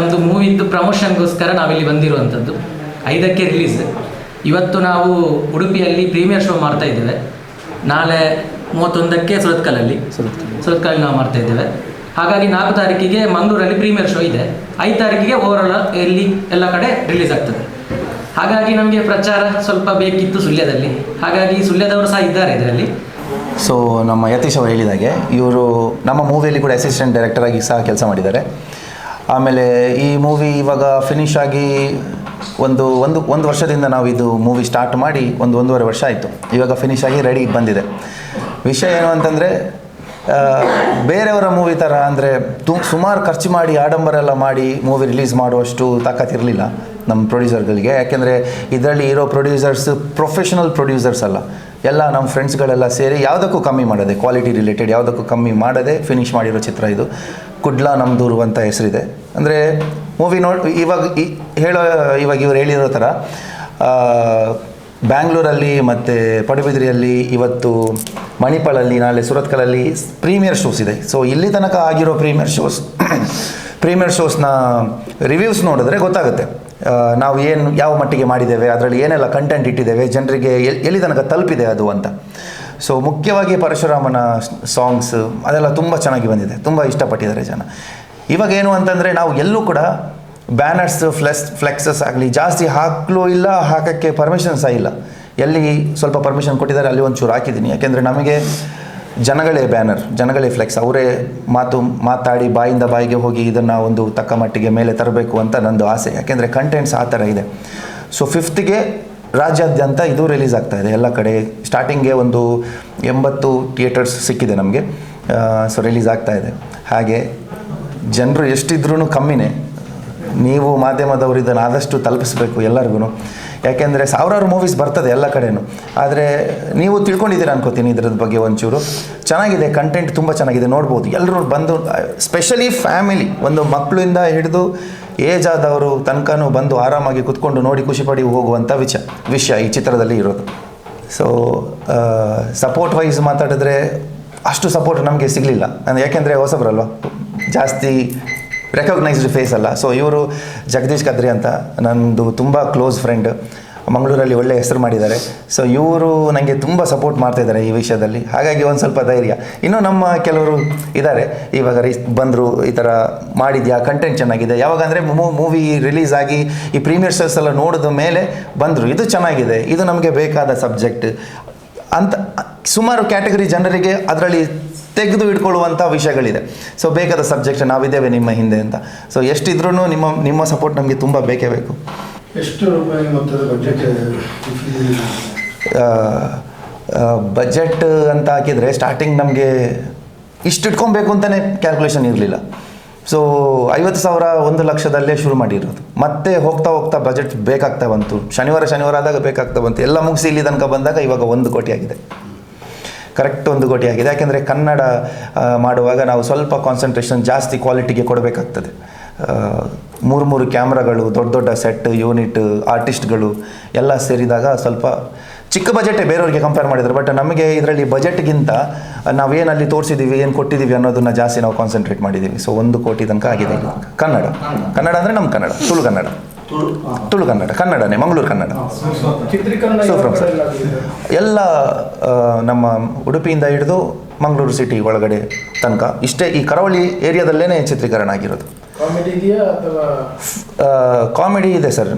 ನಮ್ಮದು ಮೂವಿದ್ದು ಪ್ರಮೋಷನ್ಗೋಸ್ಕರ ನಾವಿಲ್ಲಿ ಬಂದಿರುವಂಥದ್ದು. 5ಕ್ಕೆ ರಿಲೀಸ್. ಇವತ್ತು ನಾವು ಉಡುಪಿಯಲ್ಲಿ ಪ್ರೀಮಿಯರ್ ಶೋ ಮಾಡ್ತಾ ಇದ್ದೇವೆ. ನಾಳೆ 31ಕ್ಕೆ ಸುರತ್ಕಲಲ್ಲಿ ನಾವು ಮಾಡ್ತಾ ಇದ್ದೇವೆ. ಹಾಗಾಗಿ 4 ತಾರೀಕಿಗೆ ಮಂಗಳೂರಲ್ಲಿ ಪ್ರೀಮಿಯರ್ ಶೋ ಇದೆ. 5 ತಾರೀಕಿಗೆ ಓವರಾಲ್ ಇಲ್ಲಿ ಎಲ್ಲ ಕಡೆ ರಿಲೀಸ್ ಆಗ್ತದೆ. ಹಾಗಾಗಿ ನಮಗೆ ಪ್ರಚಾರ ಸ್ವಲ್ಪ ಬೇಕಿತ್ತು ಸುಳ್ಯದಲ್ಲಿ. ಹಾಗಾಗಿ ಸುಳ್ಯದವರು ಸಹ ಇದ್ದಾರೆ ಇದರಲ್ಲಿ. ಸೊ ನಮ್ಮ ಯತೀಶ್ ಅವರು ಹೇಳಿದಾಗೆ ಇವರು ನಮ್ಮ ಮೂವಿಯಲ್ಲಿ ಕೂಡ ಅಸಿಸ್ಟೆಂಟ್ ಡೈರೆಕ್ಟರ್ ಆಗಿ ಸಹ ಕೆಲಸ ಮಾಡಿದ್ದಾರೆ. ಆಮೇಲೆ ಈ ಮೂವಿ ಇವಾಗ ಫಿನಿಷ್ ಆಗಿ ಒಂದು ವರ್ಷದಿಂದ ನಾವು ಇದು ಮೂವಿ ಸ್ಟಾರ್ಟ್ ಮಾಡಿ ಒಂದೂವರೆ ವರ್ಷ ಆಯಿತು. ಇವಾಗ ಫಿನಿಷ್ ಆಗಿ ರೆಡಿ ಬಂದಿದೆ. ವಿಷಯ ಏನು ಅಂತಂದರೆ ಬೇರೆಯವರ ಮೂವಿ ಥರ ಅಂದರೆ ಸುಮಾರು ಖರ್ಚು ಮಾಡಿ ಆಡಂಬರ ಎಲ್ಲ ಮಾಡಿ ಮೂವಿ ರಿಲೀಸ್ ಮಾಡುವಷ್ಟು ತಾಕತ್ತಿರಲಿಲ್ಲ ನಮ್ಮ ಪ್ರೊಡ್ಯೂಸರ್ಗಳಿಗೆ. ಯಾಕೆಂದರೆ ಇದರಲ್ಲಿ ಇರೋ ಪ್ರೊಡ್ಯೂಸರ್ಸ್ ಪ್ರೊಫೆಷನಲ್ ಪ್ರೊಡ್ಯೂಸರ್ಸ್ ಅಲ್ಲ, ಎಲ್ಲ ನಮ್ಮ ಫ್ರೆಂಡ್ಸ್ಗಳೆಲ್ಲ ಸೇರಿ ಯಾವುದಕ್ಕೂ ಕಮ್ಮಿ ಮಾಡದೆ, ಕ್ವಾಲಿಟಿ ರಿಲೇಟೆಡ್ ಯಾವುದಕ್ಕೂ ಕಮ್ಮಿ ಮಾಡದೆ ಫಿನಿಷ್ ಮಾಡಿರೋ ಚಿತ್ರ ಇದು. ಕುಡ್ಲ ನಮ್ದೂರು ಅಂತ ಹೆಸರಿದೆ. ಅಂದರೆ ಮೂವಿ ಇವಾಗ ಇವ್ರು ಹೇಳಿರೋ ಥರ ಬ್ಯಾಂಗ್ಳೂರಲ್ಲಿ ಮತ್ತು ಪಡುಬಿದ್ರಿಯಲ್ಲಿ, ಇವತ್ತು ಮಣಿಪಾಲಲ್ಲಿ, ನಾಳೆ ಸುರತ್ಕಲಲ್ಲಿ ಪ್ರೀಮಿಯರ್ ಶೋಸ್ ಇದೆ. ಸೊ ಇಲ್ಲಿ ತನಕ ಆಗಿರೋ ಪ್ರೀಮಿಯರ್ ಶೋಸ್ನ ರಿವ್ಯೂಸ್ ನೋಡಿದ್ರೆ ಗೊತ್ತಾಗುತ್ತೆ ನಾವು ಯಾವ ಮಟ್ಟಿಗೆ ಮಾಡಿದ್ದೇವೆ, ಅದರಲ್ಲಿ ಏನೆಲ್ಲ ಕಂಟೆಂಟ್ ಇಟ್ಟಿದ್ದೇವೆ, ಜನರಿಗೆ ಎಲ್ಲಿ ತನಕ ತಲುಪಿದೆ ಅದು ಅಂತ. ಸೊ ಮುಖ್ಯವಾಗಿ ಪರಶುರಾಮನ ಸಾಂಗ್ಸ್ ಅದೆಲ್ಲ ತುಂಬ ಚೆನ್ನಾಗಿ ಬಂದಿದೆ, ತುಂಬ ಇಷ್ಟಪಟ್ಟಿದ್ದಾರೆ ಜನ. ಇವಾಗ ಏನು ಅಂತಂದರೆ ನಾವು ಎಲ್ಲೂ ಕೂಡ ಬ್ಯಾನರ್ಸ್ ಫ್ಲೆಕ್ಸಸ್ ಆಗಲಿ ಜಾಸ್ತಿ ಹಾಕಲೂ ಇಲ್ಲ, ಹಾಕೋಕ್ಕೆ ಪರ್ಮಿಷನ್ ಸಹ ಇಲ್ಲ. ಎಲ್ಲಿ ಸ್ವಲ್ಪ ಪರ್ಮಿಷನ್ ಕೊಟ್ಟಿದ್ದಾರೆ ಅಲ್ಲಿ ಒಂಚೂರು ಹಾಕಿದ್ದೀನಿ. ಯಾಕೆಂದರೆ ನಮಗೆ ಜನಗಳೇ ಬ್ಯಾನರ್, ಜನಗಳೇ ಫ್ಲೆಕ್ಸ್, ಅವರೇ ಮಾತಾಡಿ ಬಾಯಿಂದ ಬಾಯಿಗೆ ಹೋಗಿ ಇದನ್ನು ಒಂದು ತಕ್ಕ ಮಟ್ಟಿಗೆ ಮೇಲೆ ತರಬೇಕು ಅಂತ ನಂದು ಆಸೆ. ಯಾಕೆಂದರೆ ಕಂಟೆಂಟ್ಸ್ ಆ ಥರ ಇದೆ. ಸೊ 5ಗೆ ರಾಜ್ಯಾದ್ಯಂತ ಇದು ರಿಲೀಸ್ ಆಗ್ತಾ ಇದೆ ಎಲ್ಲ ಕಡೆ. ಸ್ಟಾರ್ಟಿಂಗ್ಗೆ ಒಂದು 80 ಥಿಯೇಟರ್ಸ್ ಸಿಕ್ಕಿದೆ ನಮಗೆ. ಸೊ ರಿಲೀಸ್ ಆಗ್ತಾ ಇದೆ. ಹಾಗೆ ಜನರು ಎಷ್ಟಿದ್ರೂ ಕಮ್ಮಿನೇ. ನೀವು ಮಾಧ್ಯಮದವರು ಇದನ್ನು ಆದಷ್ಟು ತಲುಪಿಸ್ಬೇಕು ಎಲ್ಲರಿಗೂ. ಯಾಕೆಂದರೆ ಸಾವಿರಾರು ಮೂವೀಸ್ ಬರ್ತದೆ ಎಲ್ಲ ಕಡೆಯೂ. ಆದರೆ ನೀವು ತಿಳ್ಕೊಂಡಿದ್ದೀರ ಅನ್ಕೋತೀನಿ ಇದ್ರದ್ದು ಬಗ್ಗೆ ಒಂಚೂರು. ಚೆನ್ನಾಗಿದೆ, ಕಂಟೆಂಟ್ ತುಂಬ ಚೆನ್ನಾಗಿದೆ, ನೋಡ್ಬೋದು. ಎಲ್ಲರೂ ಬಂದು, ಸ್ಪೆಷಲಿ ಫ್ಯಾಮಿಲಿ, ಒಂದು ಮಕ್ಕಳಿಂದ ಹಿಡಿದು ಏಜ್ ಆದವರು ತನಕನೂ ಬಂದು ಆರಾಮಾಗಿ ಕುತ್ಕೊಂಡು ನೋಡಿ ಖುಷಿಪಡಿ ಹೋಗುವಂಥ ವಿಷಯ ಈ ಚಿತ್ರದಲ್ಲಿ ಇರೋದು. ಸೊ ಸಪೋರ್ಟ್ ವೈಸ್ ಮಾತಾಡಿದ್ರೆ ಅಷ್ಟು ಸಪೋರ್ಟ್ ನಮಗೆ ಸಿಗಲಿಲ್ಲ. ಯಾಕೆಂದರೆ ಹೊಸಬ್ರಲ್ವ, ಜಾಸ್ತಿ ರೆಕಗ್ನೈಸ್ಡ್ ಫೇಸ್ ಅಲ್ಲ. ಸೊ ಇವರು ಜಗದೀಶ್ ಕದ್ರಿ ಅಂತ ನನ್ನದು ತುಂಬ ಕ್ಲೋಸ್ ಫ್ರೆಂಡ್, ಮಂಗಳೂರಲ್ಲಿ ಒಳ್ಳೆ ಹೆಸರು ಮಾಡಿದ್ದಾರೆ. ಸೊ ಇವರು ನನಗೆ ತುಂಬ ಸಪೋರ್ಟ್ ಮಾಡ್ತಾಯಿದ್ದಾರೆ ಈ ವಿಷಯದಲ್ಲಿ. ಹಾಗಾಗಿ ಒಂದು ಸ್ವಲ್ಪ ಧೈರ್ಯ. ಇನ್ನೂ ನಮ್ಮ ಕೆಲವರು ಇದ್ದಾರೆ, ಇವಾಗ ಬಂದರು, ಈ ಥರ ಮಾಡಿದ್ಯಾ, ಕಂಟೆಂಟ್ ಚೆನ್ನಾಗಿದೆ. ಯಾವಾಗ ಅಂದರೆ ಮೂವಿ ರಿಲೀಸ್ ಆಗಿ ಈ ಪ್ರೀಮಿಯರ್ ಶೋಸ್ ಎಲ್ಲ ನೋಡಿದ ಮೇಲೆ ಬಂದರು, ಇದು ಚೆನ್ನಾಗಿದೆ, ಇದು ನಮಗೆ ಬೇಕಾದ ಸಬ್ಜೆಕ್ಟ್ ಅಂತ. ಸುಮಾರು ಕ್ಯಾಟಗರಿ ಜನರಿಗೆ ಅದರಲ್ಲಿ ತೆಗೆದು ಇಟ್ಕೊಳ್ಳುವಂಥ ವಿಷಯಗಳಿದೆ. ಸೊ ಬೇಕಾದ ಸಬ್ಜೆಕ್ಟ್ ನಾವಿದ್ದೇವೆ ನಿಮ್ಮ ಹಿಂದೆ ಅಂತ. ಸೊ ಎಷ್ಟಿದ್ರೂ ನಿಮ್ಮ ಸಪೋರ್ಟ್ ನಮಗೆ ತುಂಬ ಬೇಕೇ ಬೇಕು. ಎಷ್ಟು ರೂಪಾಯಿ ಮೊತ್ತದ ಬಜೆಟ್ ಅಂತ ಹಾಕಿದರೆ ಸ್ಟಾರ್ಟಿಂಗ್ ನಮಗೆ ಇಷ್ಟು ಇಟ್ಕೊಬೇಕು ಅಂತಲೇ ಕ್ಯಾಲ್ಕುಲೇಷನ್ ಇರಲಿಲ್ಲ. ಸೊ 50,000 1 ಲಕ್ಷದಲ್ಲೇ ಶುರು ಮಾಡಿರೋದು. ಮತ್ತೆ ಹೋಗ್ತಾ ಬಜೆಟ್ ಬೇಕಾಗ್ತಾ ಬಂತು. ಶನಿವಾರ ಆದಾಗ ಬೇಕಾಗ್ತಾ ಬಂತು. ಎಲ್ಲ ಮುಗಿಸಿ ಇಲ್ಲಿ ತನಕ ಬಂದಾಗ ಇವಾಗ 1 ಕೋಟಿ ಆಗಿದೆ. ಕರೆಕ್ಟ್ 1 ಕೋಟಿ ಆಗಿದೆ. ಯಾಕೆಂದರೆ ಕನ್ನಡ ಮಾಡುವಾಗ ನಾವು ಸ್ವಲ್ಪ ಕಾನ್ಸಂಟ್ರೇಷನ್ ಜಾಸ್ತಿ ಕ್ವಾಲಿಟಿಗೆ ಕೊಡಬೇಕಾಗ್ತದೆ. 3 ಕ್ಯಾಮ್ರಾಗಳು, ದೊಡ್ಡ ಸೆಟ್, ಯೂನಿಟ್, ಆರ್ಟಿಸ್ಟ್ಗಳು ಎಲ್ಲ ಸೇರಿದಾಗ ಸ್ವಲ್ಪ ಚಿಕ್ಕ ಬಜೆಟೇ ಬೇರೆಯವ್ರಿಗೆ ಕಂಪೇರ್ ಮಾಡಿದ್ರು. ಬಟ್ ನಮಗೆ ಇದರಲ್ಲಿ ಬಜೆಟ್ಗಿಂತ ನಾವೇನಲ್ಲಿ ತೋರಿಸಿದ್ದೀವಿ, ಏನು ಕೊಟ್ಟಿದ್ದೀವಿ ಅನ್ನೋದನ್ನು ಜಾಸ್ತಿ ನಾವು ಕಾನ್ಸಂಟ್ರೇಟ್ ಮಾಡಿದ್ದೀವಿ. ಸೊ 1 ಕೋಟಿ ತನಕ ಆಗಿದೆ. ಕನ್ನಡ ಅಂದರೆ ನಮ್ಮ ಕನ್ನಡ, ತುಳು ಕನ್ನಡನೇ, ಮಂಗಳೂರು ಕನ್ನಡ. ಎಲ್ಲ ನಮ್ಮ ಉಡುಪಿಯಿಂದ ಹಿಡಿದು ಮಂಗಳೂರು ಸಿಟಿ ಒಳಗಡೆ ತನಕ ಇಷ್ಟೇ, ಈ ಕರಾವಳಿ ಏರಿಯಾದಲ್ಲೇ ಚಿತ್ರೀಕರಣ ಆಗಿರೋದು. ಕಾಮಿಡಿ ಇದೆ sir.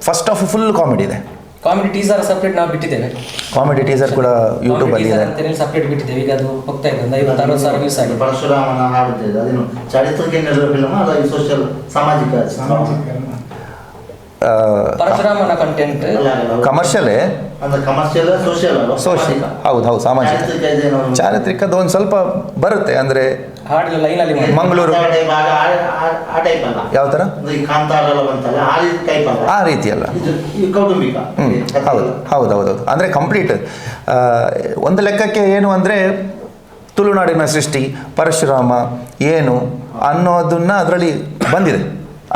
First of full comedy ಇದೆ. ಕಾಮಿಡಿ ಟೀಸರ್ ಸಪ್ರೇಟ್ ನಾವು ಬಿಟ್ಟಿದ್ದೇವೆ. ಕಾಮಿಡಿ ಟೀಸರ್ ಕೂಡ ಯೂಟ್ಯೂಬಲ್ಲಿ ಇದೆ, ಸಪ್ರೇಟ್ ಬಿಟ್ಟಿದ್ದೇವೆ. ಈಗ ಅದು ಹೋಗ್ತಾ ಇದೆ, 50-60 ವ್ಯೂಸ್ ಆಗಿದೆ. ಪರಶುರಾಮನ ಹಾಡುತ್ತಿದೆ, ಅದೇನು ಚಾರಿತ್ರಿಕ ಫಿಲ್ಮ್ ಅಲ್ಲ, ಈ ಸೋಷಿಯಲ್ ಸಾಮಾಜಿಕ ಪರಶುರಾಮನ ಕಂಟೆಂಟ್ ಕಮರ್ಷಿಯಲೇ, ಸೋಷಿಯಲ್. ಹೌದು, ಸಾಮಾಜಿಕ. ಚಾರಿತ್ರಿಕದ ಒಂದು ಸ್ವಲ್ಪ ಬರುತ್ತೆ. ಅಂದರೆ ಮಂಗಳೂರು ಯಾವ ಥರ ಆ ರೀತಿ ಅಲ್ಲ. ಹೌದು. ಅಂದರೆ ಕಂಪ್ಲೀಟ್ ಒಂದು ಲೆಕ್ಕಕ್ಕೆ ಏನು ಅಂದರೆ ತುಳುನಾಡಿನ ಸೃಷ್ಟಿ, ಪರಶುರಾಮ ಏನು ಅನ್ನೋದನ್ನು ಅದರಲ್ಲಿ ಬಂದಿದೆ.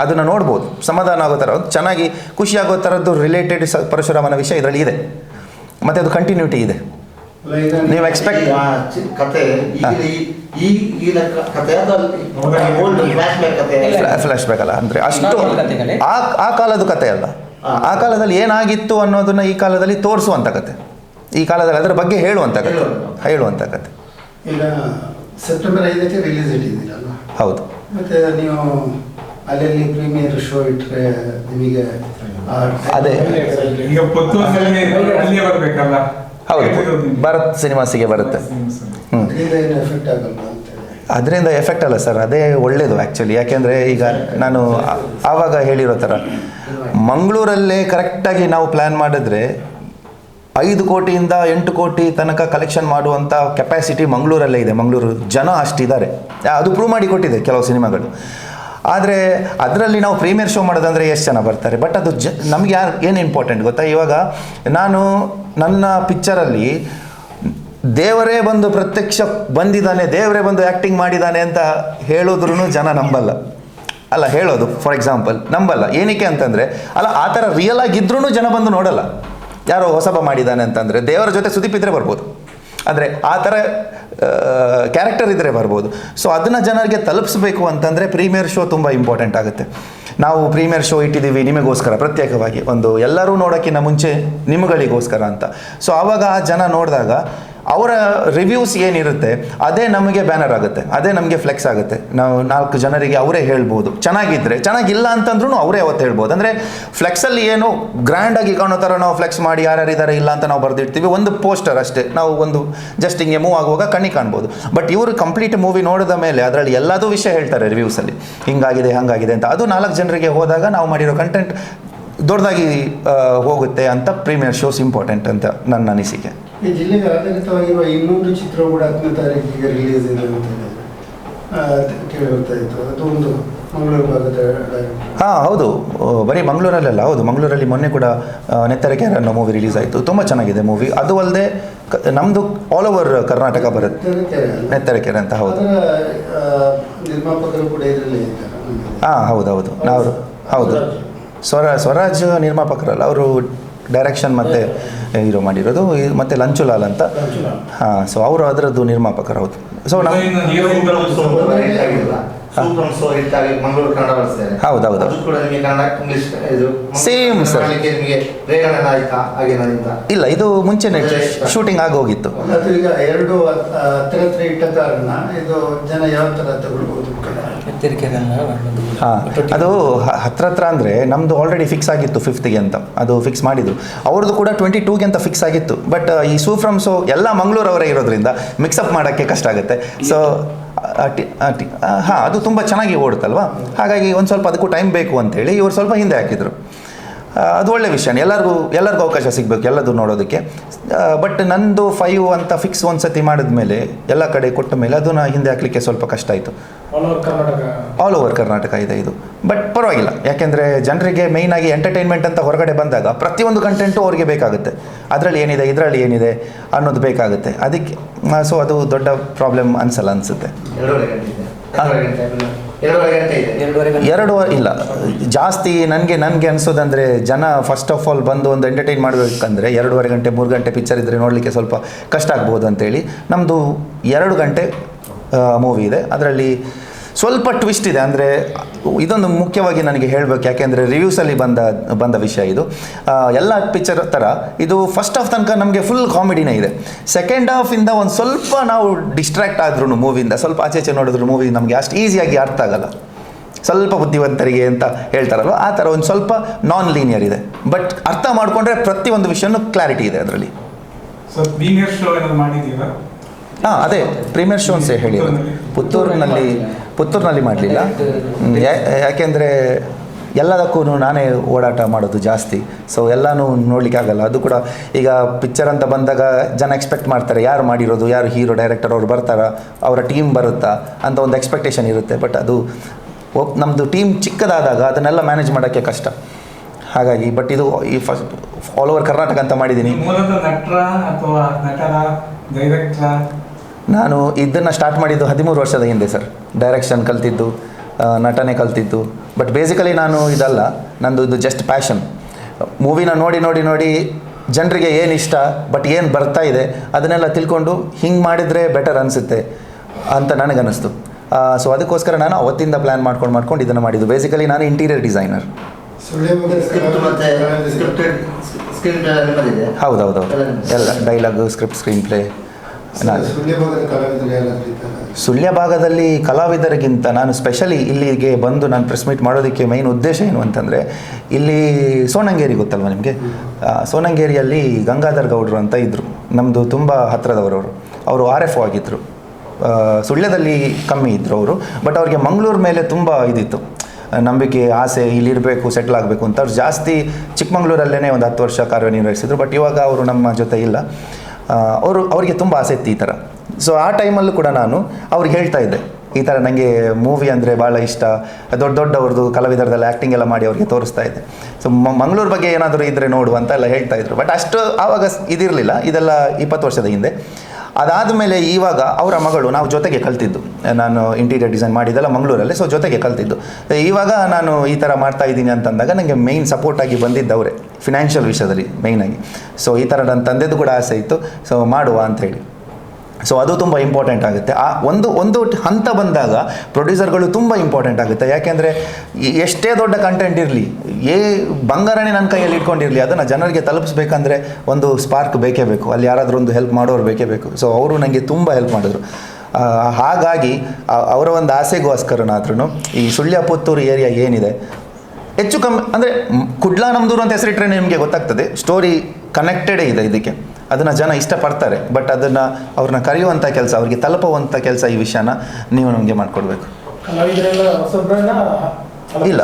ಅದನ್ನು ನೋಡ್ಬೋದು, ಸಮಾಧಾನ ಆಗೋ ಥರ, ಚೆನ್ನಾಗಿ ಖುಷಿಯಾಗೋ ಥರದ್ದು ರಿಲೇಟೆಡ್ ಪರಶುರಾಮನ ವಿಷಯ ಇದರಲ್ಲಿ ಇದೆ. ಮತ್ತು ಅದು ಕಂಟಿನ್ಯೂಟಿ ಇದೆ. ಅಲ್ಲ, ಈಗ ನೀವು expect- ಕತೆ ಈಗಿನ ಕತೆ ಅದು ಓಲ್ಡ್ ಫ್ಲಾಶ್ ಬ್ಯಾಕ್ ಕತೆ ಫ್ಲಾಶ್ ಬ್ಯಾಕ್ ಅಲ್ಲ ಅಂದರೆ ಅಷ್ಟು ಇವಾಗಿನ ಕಥೆಗಳೇ? ಆ ಕಾಲದ ಕತೆ ಅಲ್ಲ. ಆ ಕಾಲದಲ್ಲಿ ಏನಾಗಿತ್ತು ಅನ್ನೋದನ್ನ ಈ ಕಾಲದಲ್ಲಿ ತೋರಿಸುವಂಥ ಕತೆ, ಈ ಕಾಲದಲ್ಲಿ ಅದರ ಬಗ್ಗೆ ಹೇಳುವಂಥ ಕತೆ. ಈಗ ಸೆಪ್ಟೆಂಬರ್ 5ಕ್ಕೆ ರಿಲೀಸ್ ಇಟ್ಟಿದ್ದೀರಲ್ಲ, ಹೌದು. ಮತ್ತೆ ನೀವು ಅಲ್ಲಲ್ಲಿ ಪ್ರೀಮಿಯರ್ ಶೋ ಇಟ್ಟರೆ ನಿಮಗೆ ಅದೇ. ಈಗ ಪುತ್ತೂರಿನಲ್ಲಿ ಅಲ್ಲಿಯೇ ಬರ್ಬೇಕಲ್ಲ. ಹೌದು, ಭಾರತ್ ಸಿನಿಮಾಸಿಗೆ ಬರುತ್ತೆ. ಅದರಿಂದ ಏನು ಎಫೆಕ್ಟ್ ಆಗಲ್ಲ ಅಂತೇಳಿ. ಅದರಿಂದ ಎಫೆಕ್ಟ್ ಅಲ್ಲ ಸರ್, ಅದೇ ಒಳ್ಳೆಯದು ಆ್ಯಕ್ಚುಲಿ. ಯಾಕೆಂದರೆ ಈಗ ನಾನು ಆವಾಗ ಹೇಳಿರೋ ಥರ ಮಂಗಳೂರಲ್ಲೇ ಕರೆಕ್ಟಾಗಿ ನಾವು ಪ್ಲ್ಯಾನ್ ಮಾಡಿದ್ರೆ 5 ಕೋಟಿಯಿಂದ 8 ಕೋಟಿ ತನಕ ಕಲೆಕ್ಷನ್ ಮಾಡುವಂಥ ಕೆಪಾಸಿಟಿ ಮಂಗಳೂರಲ್ಲೇ ಇದೆ. ಮಂಗಳೂರು ಜನ ಅಷ್ಟಿದ್ದಾರೆ, ಅದು ಪ್ರೂವ್ ಮಾಡಿ ಕೊಟ್ಟಿದೆ ಕೆಲವು ಸಿನಿಮಾಗಳು. ಆದರೆ ಅದರಲ್ಲಿ ನಾವು ಪ್ರೀಮಿಯರ್ ಶೋ ಮಾಡೋದಂದರೆ ಎಷ್ಟು ಜನ ಬರ್ತಾರೆ, ಬಟ್ ಅದು ನಮಗೆ ಏನು ಇಂಪಾರ್ಟೆಂಟ್ ಗೊತ್ತಾ, ಇವಾಗ ನಾನು ನನ್ನ ಪಿಕ್ಚರಲ್ಲಿ ದೇವರೇ ಬಂದು ಪ್ರತ್ಯಕ್ಷ ಬಂದಿದ್ದಾನೆ, ದೇವರೇ ಬಂದು ಆ್ಯಕ್ಟಿಂಗ್ ಮಾಡಿದ್ದಾನೆ ಅಂತ ಹೇಳಿದ್ರೂ ಜನ ನಂಬಲ್ಲ. ಅಲ್ಲ, ಹೇಳೋದು ಫಾರ್ ಎಕ್ಸಾಂಪಲ್ ನಂಬಲ್ಲ. ಏನಕ್ಕೆ ಅಂತಂದರೆ ಅಲ್ಲ, ಆ ಥರ ರಿಯಲ್ ಆಗಿದ್ರೂ ಜನ ಬಂದು ನೋಡಲ್ಲ. ಯಾರೋ ಹೊಸಬ ಮಾಡಿದ್ದಾನೆ ಅಂತಂದರೆ ದೇವರ ಜೊತೆ ಸುದೀಪ್ ಇದ್ದರೆ ಬರ್ಬೋದು, ಆದರೆ ಆ ಥರ ಕ್ಯಾರೆಕ್ಟರ್ ಇದ್ದರೆ ಬರ್ಬೋದು. ಸೊ ಅದನ್ನು ಜನರಿಗೆ ತಲುಪಿಸ್ಬೇಕು ಅಂತಂದರೆ ಪ್ರೀಮಿಯರ್ ಶೋ ತುಂಬ ಇಂಪಾರ್ಟೆಂಟ್ ಆಗುತ್ತೆ. ನಾವು ಪ್ರೀಮಿಯರ್ ಶೋ ಇಟ್ಟಿದ್ದೀವಿ ನಿಮಗೋಸ್ಕರ, ಪ್ರತ್ಯೇಕವಾಗಿ ಒಂದು ಎಲ್ಲರೂ ನೋಡೋಕ್ಕಿಂತ ಮುಂಚೆ ನಿಮಗಳಿಗೋಸ್ಕರ ಅಂತ. ಸೊ ಆವಾಗ ಆ ಜನ ನೋಡಿದಾಗ ಅವರ ರಿವ್ಯೂಸ್ ಏನಿರುತ್ತೆ ಅದೇ ನಮಗೆ ಬ್ಯಾನರ್ ಆಗುತ್ತೆ, ಅದೇ ನಮಗೆ ಫ್ಲೆಕ್ಸ್ ಆಗುತ್ತೆ. ನಾವು 4 ಜನರಿಗೆ ಅವರೇ ಹೇಳ್ಬೋದು, ಚೆನ್ನಾಗಿದ್ದರೆ. ಚೆನ್ನಾಗಿಲ್ಲ ಅಂತಂದ್ರೂ ಅವರೇ ಅವತ್ತು ಹೇಳ್ಬೋದು. ಅಂದರೆ ಫ್ಲೆಕ್ಸಲ್ಲಿ ಏನು ಗ್ರ್ಯಾಂಡಾಗಿ ಕಾಣೋ ಥರ ನಾವು ಫ್ಲೆಕ್ಸ್ ಮಾಡಿ ಯಾರ್ಯಾರಿದ್ದಾರೆ ಇಲ್ಲ ಅಂತ ನಾವು ಬರೆದಿಡ್ತೀವಿ, ಒಂದು ಪೋಸ್ಟರ್ ಅಷ್ಟೇ. ನಾವು ಒಂದು ಜಸ್ಟ್ ಹಿಂಗೆ ಮೂವ್ ಆಗುವಾಗ ಕಣ್ಣಿಗೆ ಕಾಣ್ಬೋದು. ಬಟ್ ಇವರು ಕಂಪ್ಲೀಟ್ ಮೂವಿ ನೋಡಿದ ಮೇಲೆ ಅದರಲ್ಲಿ ಎಲ್ಲದೂ ವಿಷಯ ಹೇಳ್ತಾರೆ ರಿವ್ಯೂಸಲ್ಲಿ, ಹಿಂಗಾಗಿದೆ ಹಾಗಾಗಿದೆ ಅಂತ. ಅದು 4 ಜನರಿಗೆ ಹೋದಾಗ ನಾವು ಮಾಡಿರೋ ಕಂಟೆಂಟ್ ದೊಡ್ಡದಾಗಿ ಹೋಗುತ್ತೆ ಅಂತ ಪ್ರೀಮಿಯರ್ ಶೋಸ್ ಇಂಪಾರ್ಟೆಂಟ್ ಅಂತ ನನ್ನ ಅನಿಸಿಕೆ. ಈ ಜಿಲ್ಲೆಗೆ ಆಧಾರಿತವಾಗಿರುವ ಇನ್ನೊಂದು ಚಿತ್ರ ಕೂಡ 10ನೇ ತಾರೀಕಿಗೆ ರಿಲೀಸ್ ಇದೆ ಅಂತ ಕೇಳಿ ಬರ್ತಾ ಇತ್ತು. ಅದು ಒಂದು ಮಂಗಳೂರು ಭಾಗದ ಹಾಂ, ಹೌದು. ಬರೀ ಮಂಗಳೂರಲ್ಲೆಲ್ಲ, ಹೌದು, ಮಂಗಳೂರಲ್ಲಿ ಮೊನ್ನೆ ಕೂಡ ನೆತ್ತರಕೆರೆ ಅನ್ನೋ ಮೂವಿ ರಿಲೀಸ್ ಆಯಿತು. ತುಂಬ ಚೆನ್ನಾಗಿದೆ ಮೂವಿ. ಅದು ಅಲ್ಲದೆ ನಮ್ಮದು ಆಲ್ ಓವರ್ ಕರ್ನಾಟಕ ಬರುತ್ತೆ, ನೆತ್ತರಕೆರೆ ಅಂತ. ಹೌದು, ನಿರ್ಮಾಪಕರು ಕೂಡ ಇದರಲ್ಲಿ ಇದ್ದಾರೆ. ಹಾಂ, ಹೌದೌದು. ನಾವು ಹೌದು, ಸ್ವರಾಜ್ ನಿರ್ಮಾಪಕರಲ್ಲ, ಅವರು ಡೈರೆಕ್ಷನ್ ಮತ್ತು ಹೀರೋ ಮಾಡಿರೋದು, ಮತ್ತು ಲಂಚುಲಾಲ್ ಅಂತ. ಹಾಂ, ಸೊ ಅವರು ಅದರದ್ದು ನಿರ್ಮಾಪಕರು. ಹೌದು. ಸೊ ನಾವು ಮಂಗಳೂರು ಕನ್ನಡ ಬಳಸಿದ್ದಾರೆ. ಹೌದೌದು, ಅದು ಕೂಡ ನಿಮಗೆ ಕನ್ನಡ ಇಂಗ್ಲಿಷ್ ಇದು ಸೇಮ್ ಸರ್. ನಿಮಗೆ ಪ್ರೇರಣೆ ಆಯ್ತಾ ಹಾಗೇನಾಗಿಂತ? ಇಲ್ಲ, ಇದು ಮುಂಚೆನೇ ಶೂಟಿಂಗ್ ಆಗೋಗಿತ್ತು. ಅದು ಈಗ 2 ಹತ್ರ ಇಟ್ಟ ಕಾರಣ ಇದು ಜನ ಯಾವ ಥರ ತಗೊಳ್ಬೋದು? ಹಾಂ, ಅದು ಹತ್ರ ಅಂದರೆ ನಮ್ಮದು ಆಲ್ರೆಡಿ ಫಿಕ್ಸ್ ಆಗಿತ್ತು 5th ಅಂತ. ಅದು ಫಿಕ್ಸ್ ಮಾಡಿದರು. ಅವ್ರದ್ದು ಕೂಡ 22 ಅಂತ ಫಿಕ್ಸ್ ಆಗಿತ್ತು. ಬಟ್ ಈ ಫ್ರಮ್ ಶೋ ಎಲ್ಲ ಮಂಗಳೂರವರೇ ಇರೋದ್ರಿಂದ ಮಿಕ್ಸಪ್ ಮಾಡೋಕ್ಕೆ ಕಷ್ಟ ಆಗುತ್ತೆ. ಸೊ ಹಾಂ, ಅದು ತುಂಬ ಚೆನ್ನಾಗಿ ಓಡುತ್ತಲ್ವ, ಹಾಗಾಗಿ ಒಂದು ಸ್ವಲ್ಪ ಅದಕ್ಕೂ ಟೈಮ್ ಬೇಕು ಅಂತೇಳಿ ಇವರು ಸ್ವಲ್ಪ ಹಿಂದೆ ಹಾಕಿದರು. ಅದು ಒಳ್ಳೆ ವಿಷಯ. ಎಲ್ಲರಿಗೂ ಅವಕಾಶ ಸಿಗಬೇಕು ಎಲ್ಲದೂ ನೋಡೋದಕ್ಕೆ. ಬಟ್ ನಂದು 5 ಅಂತ ಫಿಕ್ಸ್ ಒಂದು ಸತಿ ಮಾಡಿದ್ಮೇಲೆ ಎಲ್ಲ ಕಡೆ ಕೊಟ್ಟ ಮೇಲೆ ಅದನ್ನು ಹಿಂದೆ ಹಾಕಲಿಕ್ಕೆ ಸ್ವಲ್ಪ ಕಷ್ಟ ಆಯಿತು. ಆಲ್ ಓವರ್ ಕರ್ನಾಟಕ ಇದೆ ಇದು. ಬಟ್ ಪರವಾಗಿಲ್ಲ, ಯಾಕೆಂದರೆ ಜನರಿಗೆ ಮೇಯ್ನಾಗಿ ಎಂಟರ್ಟೈನ್ಮೆಂಟ್ ಅಂತ ಹೊರಗಡೆ ಬಂದಾಗ ಪ್ರತಿಯೊಂದು ಕಂಟೆಂಟು ಅವ್ರಿಗೆ ಬೇಕಾಗುತ್ತೆ. ಅದರಲ್ಲಿ ಏನಿದೆ, ಇದರಲ್ಲಿ ಏನಿದೆ ಅನ್ನೋದು ಬೇಕಾಗುತ್ತೆ. ಅದಕ್ಕೆ ಸೊ ಅದು ದೊಡ್ಡ ಪ್ರಾಬ್ಲಮ್ ಅನಿಸುತ್ತೆ. 2 ಇಲ್ಲ, ಜಾಸ್ತಿ ನನಗೆ ಅನಿಸೋದಂದರೆ ಜನ ಫಸ್ಟ್ ಆಫ್ ಆಲ್ ಬಂದು ಒಂದು ಎಂಟರ್ಟೈನ್ ಮಾಡಬೇಕಂದ್ರೆ 2.5 ಗಂಟೆ 3 ಗಂಟೆ ಪಿಕ್ಚರ್ ಇದ್ದರೆ ನೋಡಲಿಕ್ಕೆ ಸ್ವಲ್ಪ ಕಷ್ಟ ಆಗ್ಬೋದು ಅಂತೇಳಿ ನಮ್ಮದು 2 ಗಂಟೆ ಮೂವಿ ಇದೆ. ಅದರಲ್ಲಿ ಸ್ವಲ್ಪ ಟ್ವಿಸ್ಟ್ ಇದೆ. ಅಂದರೆ ಇದೊಂದು ಮುಖ್ಯವಾಗಿ ನನಗೆ ಹೇಳಬೇಕು, ಯಾಕೆಂದರೆ ರಿವ್ಯೂಸಲ್ಲಿ ಬಂದ ವಿಷಯ ಇದು. ಎಲ್ಲ ಪಿಕ್ಚರ್ ಥರ ಇದು ಫಸ್ಟ್ ಹಾಫ್ ತನಕ ನಮಗೆ ಫುಲ್ ಕಾಮಿಡಿನೇ ಇದೆ. ಸೆಕೆಂಡ್ ಹಾಫಿಂದ ಒಂದು ಸ್ವಲ್ಪ ನಾವು ಡಿಸ್ಟ್ರ್ಯಾಕ್ಟ್ ಆದ್ರೂ ಮೂವಿಯಿಂದ ಸ್ವಲ್ಪ ಆಚೆ ನೋಡಿದ್ರು ಮೂವಿ ನಮಗೆ ಅಷ್ಟು ಈಸಿಯಾಗಿ ಅರ್ಥ ಆಗಲ್ಲ. ಸ್ವಲ್ಪ ಬುದ್ಧಿವಂತರಿಗೆ ಅಂತ ಹೇಳ್ತಾರಲ್ವ, ಆ ಥರ ಒಂದು ಸ್ವಲ್ಪ ನಾನ್ ಲೀನಿಯರ್ ಇದೆ. ಬಟ್ ಅರ್ಥ ಮಾಡಿಕೊಂಡ್ರೆ ಪ್ರತಿಯೊಂದು ವಿಷಯನೂ ಕ್ಲಾರಿಟಿ ಇದೆ ಅದರಲ್ಲಿ. ಹಾಂ, ಅದೇ ಪ್ರೀಮಿಯರ್ ಶೋ ಅಂತ ಹೇಳಿರೋದು. ಪುತ್ತೂರಿನಲ್ಲಿ ಮಾಡಲಿಲ್ಲ, ಯಾಕೆಂದರೆ ಎಲ್ಲದಕ್ಕೂ ನಾನೇ ಓಡಾಟ ಮಾಡೋದು ಜಾಸ್ತಿ. ಸೊ ಎಲ್ಲನೂ ನೋಡಲಿಕ್ಕಾಗಲ್ಲ. ಅದು ಕೂಡ ಈಗ ಪಿಕ್ಚರ್ ಅಂತ ಬಂದಾಗ ಜನ ಎಕ್ಸ್ಪೆಕ್ಟ್ ಮಾಡ್ತಾರೆ, ಯಾರು ಮಾಡಿರೋದು, ಯಾರು ಹೀರೋ ಡೈರೆಕ್ಟರ್ ಅವ್ರು ಬರ್ತಾರಾ, ಅವರ ಟೀಮ್ ಬರುತ್ತಾ ಅಂತ ಒಂದು ಎಕ್ಸ್ಪೆಕ್ಟೇಷನ್ ಇರುತ್ತೆ. ಬಟ್ ಅದು ನಮ್ಮದು ಟೀಮ್ ಚಿಕ್ಕದಾದಾಗ ಅದನ್ನೆಲ್ಲ ಮ್ಯಾನೇಜ್ ಮಾಡೋಕ್ಕೆ ಕಷ್ಟ. ಹಾಗಾಗಿ ಬಟ್ ಇದು ಈ ಫಸ್ಟ್ ಆಲ್ ಓವರ್ ಕರ್ನಾಟಕ ಅಂತ ಮಾಡಿದ್ದೀನಿ. ನಾನು ಇದನ್ನು ಸ್ಟಾರ್ಟ್ ಮಾಡಿದ್ದು 13 ವರ್ಷದ ಹಿಂದೆ ಸರ್. ಡೈರೆಕ್ಷನ್ ಕಲ್ತಿದ್ದು, ನಟನೆ ಕಲ್ತಿದ್ದು. ಬಟ್ ಬೇಸಿಕಲಿ ನಾನು ಇದಲ್ಲ, ನಂದು ಇದು ಜಸ್ಟ್ ಪ್ಯಾಷನ್. ಮೂವಿನ ನೋಡಿ ಜನರಿಗೆ ಏನು ಇಷ್ಟ ಬಟ್ ಏನು ಬರ್ತಾ ಇದೆ ಅದನ್ನೆಲ್ಲ ತಿಳ್ಕೊಂಡು ಹಿಂಗೆ ಮಾಡಿದರೆ ಬೆಟರ್ ಅನಿಸುತ್ತೆ ಅಂತ ನನಗನ್ನಿಸ್ತು. ಸೊ ಅದಕ್ಕೋಸ್ಕರ ನಾನು ಅವತ್ತಿಂದ ಪ್ಲ್ಯಾನ್ ಮಾಡ್ಕೊಂಡು ಇದನ್ನು ಮಾಡಿದ್ದು. ಬೇಸಿಕಲಿ ನಾನು ಇಂಟೀರಿಯರ್ ಡಿಸೈನರ್. ಸ್ಕ್ರಿಪ್ಟ್ ಮತ್ತೆ ಸ್ಕ್ರಿಪ್ಟೆಡ್ ಸ್ಕ್ರೀನ್ ಪ್ಲೇ ನಿಮ್ಮದಿದೆ? ಹೌದೌದು, ಎಲ್ಲ dialogue, script, screen play. Sullia ಭಾಗದಲ್ಲಿ ಕಲಾವಿದರಿಗಿಂತ ನಾನು ಸ್ಪೆಷಲಿ ಇಲ್ಲಿಗೆ ಬಂದು ನಾನು ಪ್ರೆಸ್ ಮೀಟ್ ಮಾಡೋದಕ್ಕೆ ಮೈನ್ ಉದ್ದೇಶ ಏನು ಅಂತಂದರೆ, ಇಲ್ಲಿ ಸೋನಂಗೇರಿ ಗೊತ್ತಲ್ವ ನಿಮಗೆ? ಸೋನಂಗೇರಿಯಲ್ಲಿ ಗಂಗಾಧರ್ ಗೌಡ್ರು ಅಂತ ಇದ್ದರು, ನಮ್ಮದು ತುಂಬ ಹತ್ತಿರದವರವರು. ಅವರು RFO ಆಗಿದ್ದರು. ಸುಳ್ಯದಲ್ಲಿ ಕಮ್ಮಿ ಇದ್ದರು ಅವರು, ಬಟ್ ಅವ್ರಿಗೆ ಮಂಗಳೂರು ಮೇಲೆ ತುಂಬ ಇದಿತ್ತು, ನಂಬಿಕೆ, ಆಸೆ, ಇಲ್ಲಿರಬೇಕು, ಸೆಟ್ಲ್ ಆಗಬೇಕು ಅಂತ. ಅವ್ರು ಜಾಸ್ತಿ ಚಿಕ್ಕಮಂಗ್ಳೂರಲ್ಲೇ ಒಂದು 10 ವರ್ಷ ಕಾರ್ಯನಿರ್ವಹಿಸಿದ್ರು. ಬಟ್ ಇವಾಗ ಅವರು ನಮ್ಮ ಜೊತೆ ಇಲ್ಲ. ಅವರಿಗೆ ತುಂಬ ಆಸೆ ಇತ್ತು ಈ ಥರ. ಸೊ ಆ ಟೈಮಲ್ಲೂ ಕೂಡ ನಾನು ಅವ್ರಿಗೆ ಹೇಳ್ತಾ ಇದ್ದೆ, ಈ ಥರ ನನಗೆ ಮೂವಿ ಅಂದರೆ ಭಾಳ ಇಷ್ಟ, ದೊಡ್ಡವ್ರದ್ದು ಕಲಾವಿದರದೆಲ್ಲ ಆ್ಯಕ್ಟಿಂಗ್ ಎಲ್ಲ ಮಾಡಿ ಅವ್ರಿಗೆ ತೋರಿಸ್ತಾ ಇದ್ದೆ. ಸೊ ಮಂಗಳೂರು ಬಗ್ಗೆ ಏನಾದರೂ ಇದ್ದರೆ ನೋಡು ಅಂತ ಎಲ್ಲ ಹೇಳ್ತಾ ಇದ್ರು. ಬಟ್ ಅಷ್ಟು ಆವಾಗ ಇದಿರಲಿಲ್ಲ, ಇದೆಲ್ಲ 20 ವರ್ಷದ ಹಿಂದೆ. ಅದಾದಮೇಲೆ ಇವಾಗ ಅವರ ಮಗಳು, ನಾವು ಜೊತೆಗೆ ಕಲ್ತಿದ್ದು, ನಾನು ಇಂಟೀರಿಯರ್ ಡಿಸೈನ್ ಮಾಡಿದ್ದೆಲ್ಲ ಮಂಗಳೂರಲ್ಲಿ, ಸೊ ಜೊತೆಗೆ ಕಲ್ತಿದ್ದು. ಇವಾಗ ನಾನು ಈ ಥರ ಮಾಡ್ತಾ ಇದ್ದೀನಿ ಅಂತಂದಾಗ ನನಗೆ ಮೇಯ್ನ್ ಸಪೋರ್ಟಾಗಿ ಬಂದಿದ್ದವರೇ, ಫಿನಾನ್ಷಿಯಲ್ ವಿಷಯದಲ್ಲಿ ಮೇಯ್ನಾಗಿ. ಸೊ ಈ ಥರ ನನ್ನ ತಂದೆದು ಕೂಡ ಆಸೆ ಇತ್ತು, ಸೊ ಮಾಡುವ ಅಂಥೇಳಿ. ಸೊ ಅದು ತುಂಬ ಇಂಪಾರ್ಟೆಂಟ್ ಆಗುತ್ತೆ. ಆ ಒಂದು ಹಂತ ಬಂದಾಗ ಪ್ರೊಡ್ಯೂಸರ್ಗಳು ತುಂಬ ಇಂಪಾರ್ಟೆಂಟ್ ಆಗುತ್ತೆ. ಯಾಕೆಂದರೆ ಎಷ್ಟೇ ದೊಡ್ಡ ಕಂಟೆಂಟ್ ಇರಲಿ, ಬಂಗಾರನೇ ನನ್ನ ಕೈಯಲ್ಲಿ ಇಟ್ಕೊಂಡಿರಲಿ, ಅದನ್ನು ಜನರಿಗೆ ತಲುಪಿಸ್ಬೇಕಂದ್ರೆ ಒಂದು ಸ್ಪಾರ್ಕ್ ಬೇಕೇ ಬೇಕು, ಅಲ್ಲಿ ಯಾರಾದರೂ ಒಂದು ಹೆಲ್ಪ್ ಮಾಡೋರು ಬೇಕೇ ಬೇಕು. ಸೊ ಅವರು ನನಗೆ ತುಂಬ ಹೆಲ್ಪ್ ಮಾಡಿದ್ರು. ಹಾಗಾಗಿ ಅವರ ಒಂದು ಆಸೆಗೋಸ್ಕರನಾದ್ರೂ ಈ ಸುಳ್ಯ ಪುತ್ತೂರು ಏರಿಯಾ ಏನಿದೆ, ಹೆಚ್ಚು ಕಮ್ಮಿ ಅಂದರೆ ಕುಡ್ಲಾ ನಮ್ದೂರು ಅಂತ ಹೆಸರಿಟ್ಟರೆ ನಿಮಗೆ ಗೊತ್ತಾಗ್ತದೆ, ಸ್ಟೋರಿ ಕನೆಕ್ಟೆಡೇ ಇದೆ ಇದಕ್ಕೆ. ಅದನ್ನು ಜನ ಇಷ್ಟಪಡ್ತಾರೆ. ಬಟ್ ಅದನ್ನು ಅವ್ರನ್ನ ಕರೆಯುವಂಥ ಕೆಲಸ, ಅವ್ರಿಗೆ ತಲುಪುವಂಥ ಕೆಲಸ, ಈ ವಿಷಯನ ನೀವು ನಮಗೆ ಮಾಡಿಕೊಡ್ಬೇಕು. ಇಲ್ಲ,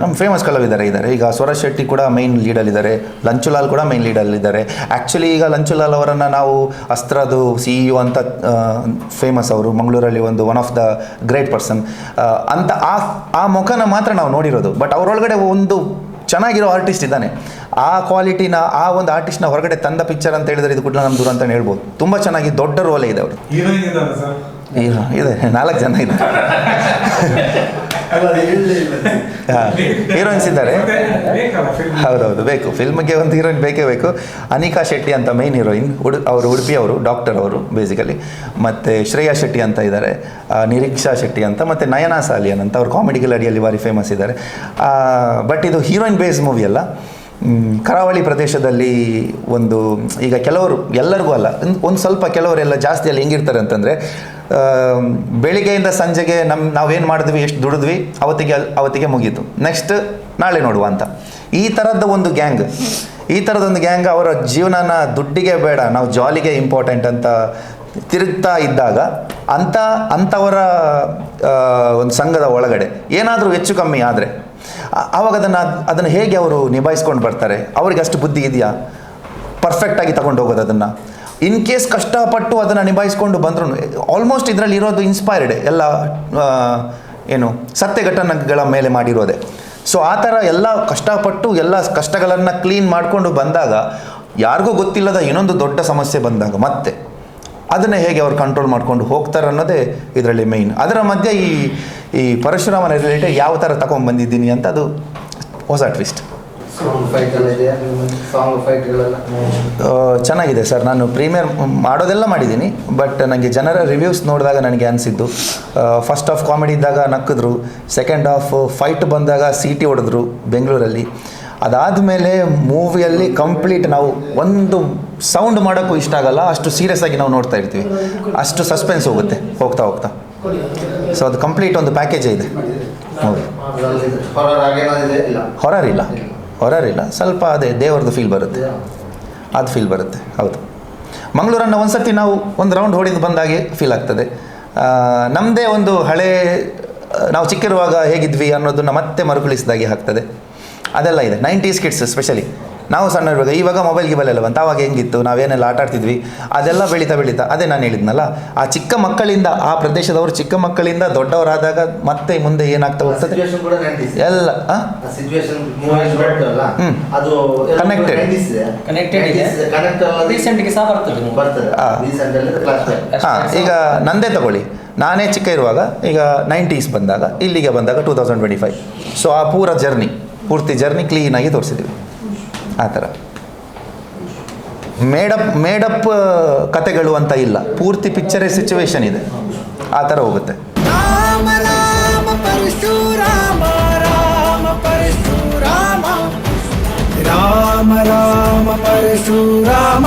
ನಮ್ಮ ಫೇಮಸ್ ಕಲಾವಿದರೇ ಇದ್ದಾರೆ. ಈಗ ಸ್ವರಾಜ್ ಶೆಟ್ಟಿ ಕೂಡ ಮೈನ್ ಲೀಡಲ್ಲಿದ್ದಾರೆ, ಲಂಚುಲಾಲ್ ಕೂಡ ಮೈನ್ ಲೀಡಲ್ಲಿದ್ದಾರೆ. ಆ್ಯಕ್ಚುಲಿ ಈಗ ಲಂಚುಲಾಲ್ ಅವರನ್ನು ನಾವು ಅಸ್ತ್ರದು CEO ಅಂತ ಫೇಮಸ್, ಅವರು ಮಂಗಳೂರಲ್ಲಿ one of the great person ಅಂತ ಆ ಮುಖನ ಮಾತ್ರ ನಾವು ನೋಡಿರೋದು. ಬಟ್ ಅವರೊಳಗಡೆ ಒಂದು ಚೆನ್ನಾಗಿರೋ ಆರ್ಟಿಸ್ಟ್ ಇದ್ದಾನೆ. ಆ ಕ್ವಾಲಿಟಿನ, ಆ ಒಂದು ಆರ್ಟಿಸ್ಟ್ನ ಹೊರಗಡೆ ತಂದ ಪಿಕ್ಚರ್ ಅಂತ ಹೇಳಿದರೆ ಇದು ಕುಡ್ಲಾ ನಮ್ದೂರು ಅಂತ ಹೇಳ್ಬೋದು. ತುಂಬ ಚೆನ್ನಾಗಿ ದೊಡ್ಡ ರೋಲೇ ಇದೆ ಅವರು. ಇದೆ, 4 ಜನ ಇದ್ದಾರೆ. ಹೀರೋಯಿನ್ಸ್ ಇದ್ದಾರೆ. ಹೌದೌದು, ಬೇಕು, ಫಿಲ್ಮ್ಗೆ ಒಂದು ಹೀರೋಯಿನ್ ಬೇಕೇ ಬೇಕು. ಅನಿಕಾ ಶೆಟ್ಟಿ ಅಂತ ಮೈನ್ ಹೀರೋಯಿನ್, ಅವರು ಉಡುಪಿ ಅವರು, ಡಾಕ್ಟರ್ ಅವರು ಬೇಸಿಕಲಿ. ಮತ್ತು ಶ್ರೇಯಾ ಶೆಟ್ಟಿ ಅಂತ ಇದ್ದಾರೆ, ನಿರೀಕ್ಷಾ ಶೆಟ್ಟಿ ಅಂತ, ಮತ್ತು ನಯನಾ ಸಾಲಿಯನ್ ಅಂತ, ಅವರು ಕಾಮಿಡಿಗಳ ಅಡಿಯಲ್ಲಿ ಭಾರಿ ಫೇಮಸ್ ಇದ್ದಾರೆ. ಬಟ್ ಇದು ಹೀರೋಯಿನ್ ಬೇಸ್ ಮೂವಿ ಅಲ್ಲ. ಕರಾವಳಿ ಪ್ರದೇಶದಲ್ಲಿ ಒಂದು, ಈಗ ಕೆಲವರು, ಎಲ್ಲರಿಗೂ ಅಲ್ಲ, ಒಂದು ಸ್ವಲ್ಪ ಕೆಲವರೆಲ್ಲ ಜಾಸ್ತಿಯಲ್ಲಿ ಹೆಂಗಿರ್ತಾರೆ ಅಂತಂದರೆ, ಬೆಳಿಗ್ಗೆಯಿಂದ ಸಂಜೆಗೆ ನಾವೇನು ಮಾಡಿದ್ವಿ, ಎಷ್ಟು ದುಡಿದ್ವಿ, ಅವತ್ತಿಗೆ ಮುಗೀತು, ನೆಕ್ಸ್ಟ್ ನಾಳೆ ನೋಡುವ ಅಂತ. ಈ ಥರದ್ದು ಒಂದು ಗ್ಯಾಂಗ್ ಅವರ ಜೀವನನ ದುಡ್ಡಿಗೆ ಬೇಡ, ನಾವು ಜಾಲಿಗೆ ಇಂಪಾರ್ಟೆಂಟ್ ಅಂತ ತಿರುಗ್ತಾ ಇದ್ದಾಗ ಅಂಥವರ ಒಂದು ಸಂಘದ ಒಳಗಡೆ ಏನಾದರೂ ಹೆಚ್ಚು ಕಮ್ಮಿ ಆದರೆ ಆವಾಗ ಅದನ್ನು ಹೇಗೆ ಅವರು ನಿಭಾಯಿಸ್ಕೊಂಡು ಬರ್ತಾರೆ, ಅವ್ರಿಗೆ ಅಷ್ಟು ಬುದ್ಧಿ ಇದೆಯಾ ಪರ್ಫೆಕ್ಟಾಗಿ ತಗೊಂಡು ಹೋಗೋದು ಅದನ್ನು. ಇನ್ ಕೇಸ್ ಕಷ್ಟಪಟ್ಟು ಅದನ್ನು ನಿಭಾಯಿಸ್ಕೊಂಡು ಬಂದ್ರು, ಆಲ್ಮೋಸ್ಟ್ ಇದರಲ್ಲಿ ಇರೋದು ಇನ್ಸ್ಪೈರ್ಡ್ ಎಲ್ಲ ಏನು ಸತ್ಯ ಘಟನೆಗಳ ಮೇಲೆ ಮಾಡಿರೋದೆ. ಸೊ ಆ ಥರ ಎಲ್ಲ ಕಷ್ಟಪಟ್ಟು ಎಲ್ಲ ಕಷ್ಟಗಳನ್ನು ಕ್ಲೀನ್ ಮಾಡಿಕೊಂಡು ಬಂದಾಗ, ಯಾರಿಗೂ ಗೊತ್ತಿಲ್ಲದ ಇನ್ನೊಂದು ದೊಡ್ಡ ಸಮಸ್ಯೆ ಬಂದಾಗ ಮತ್ತೆ ಅದನ್ನೇ ಹೇಗೆ ಅವ್ರು ಕಂಟ್ರೋಲ್ ಮಾಡ್ಕೊಂಡು ಹೋಗ್ತಾರೆ ಅನ್ನೋದೇ ಇದರಲ್ಲಿ ಮೇಯ್ನ್. ಅದರ ಮಧ್ಯೆ ಈ ಪರಶುರಾಮನ ರಿಲೇಟೆಡ್ ಯಾವ ಥರ ತಗೊಂಡ್ಬಂದಿದ್ದೀನಿ ಅಂತ ಅದು ಹೊಸ ಟ್ವಿಸ್ಟ್. ಚೆನ್ನಾಗಿದೆ ಸರ್. ನಾನು ಪ್ರೀಮಿಯರ್ ಮಾಡೋದೆಲ್ಲ ಮಾಡಿದ್ದೀನಿ, ಬಟ್ ನನಗೆ ಜನರ ರಿವ್ಯೂಸ್ ನೋಡಿದಾಗ ನನಗೆ ಅನಿಸಿದ್ದು, ಫಸ್ಟ್ ಹಾಫ್ ಕಾಮಿಡಿ ಇದ್ದಾಗ ನಕ್ಕಿದ್ರು, ಸೆಕೆಂಡ್ ಹಾಫ್ ಫೈಟ್ ಬಂದಾಗ ಸೀಟಿ ಹೊಡೆದ್ರು ಬೆಂಗಳೂರಲ್ಲಿ. ಅದಾದಮೇಲೆ ಮೂವಿಯಲ್ಲಿ ಕಂಪ್ಲೀಟ್ ನಾವು ಒಂದು ಸೌಂಡ್ ಮಾಡೋಕ್ಕೂ ಇಷ್ಟ ಆಗಲ್ಲ, ಅಷ್ಟು ಸೀರಿಯಸ್ ಆಗಿ ನಾವು ನೋಡ್ತಾ ಇರ್ತೀವಿ, ಅಷ್ಟು ಸಸ್ಪೆನ್ಸ್ ಹೋಗುತ್ತೆ ಹೋಗ್ತಾ. ಸೊ ಅದು ಕಂಪ್ಲೀಟ್ ಒಂದು ಪ್ಯಾಕೇಜೇ ಇದೆ ಮೂವಿ. ಹೊರರ್ ಇಲ್ಲ, ಸ್ವಲ್ಪ ಅದೇ ದೇವರದ್ದು ಫೀಲ್ ಬರುತ್ತೆ, ಅದು ಫೀಲ್ ಬರುತ್ತೆ. ಹೌದು, ಮಂಗಳೂರನ್ನು ಒಂದು ಸರ್ತಿ ನಾವು ಒಂದು ರೌಂಡ್ ಹೊಡೆದು ಬಂದಾಗೆ ಫೀಲ್ ಆಗ್ತದೆ. ನಮ್ಮದೇ ಒಂದು ಹಳೆ, ನಾವು ಚಿಕ್ಕಿರುವಾಗ ಹೇಗಿದ್ವಿ ಅನ್ನೋದನ್ನು ಮತ್ತೆ ಮರುಕಳಿಸಿದಾಗೆ ಆಗ್ತದೆ. ಅದೆಲ್ಲ ಇದೆ. 90s ಕಿಡ್ಸ್ ಸ್ಪೆಷಲಿ, ನಾವು ಸಣ್ಣ ಇವಾಗ ಮೊಬೈಲ್ ಎಲ್ಲ ಬಂತು, ಆವಾಗ ಹೆಂಗಿತ್ತು, ನಾವೇನೆಲ್ಲ ಆಟ ಆಡ್ತಿದ್ವಿ, ಅದೆಲ್ಲ ಬೆಳೀತಾ ಅದೇ ನಾನು ಹೇಳಿದ್ನಲ್ಲ, ಆ ಚಿಕ್ಕ ಮಕ್ಕಳಿಂದ, ಆ ಪ್ರದೇಶದವರು ಚಿಕ್ಕ ಮಕ್ಕಳಿಂದ ದೊಡ್ಡವರಾದಾಗ ಮತ್ತೆ ಮುಂದೆ ಏನಾಗ್ತಾ ಹೋಗ್ತದೆ ಎಲ್ಲ ಈಗ ನಂದೇ ತಗೊಳ್ಳಿ, ನಾನೇ ಚಿಕ್ಕ ಇರುವಾಗ, ಈಗ 90s ಬಂದಾಗ, ಇಲ್ಲಿಗೆ ಬಂದಾಗ 2025. ಸೊ ಆ ಪೂರ್ತಿ ಜರ್ನಿ ಕ್ಲೀನಾಗಿ ತೋರಿಸಿದ್ದೀವಿ ಆ ಥರ. ಮೇಡಪ್ ಕತೆಗಳು ಅಂತ ಇಲ್ಲ, ಪೂರ್ತಿ ಪಿಕ್ಚರೇ ಸಿಚುವೇಶನ್ ಇದೆ, ಆ ಥರ ಹೋಗುತ್ತೆ. ರಾಮ ರಾಮ ಪರಶುರಾಮ ರಾಮ ಪರಶುರಾಮ ರಾಮ ರಾಮ ಪರಶುರಾಮ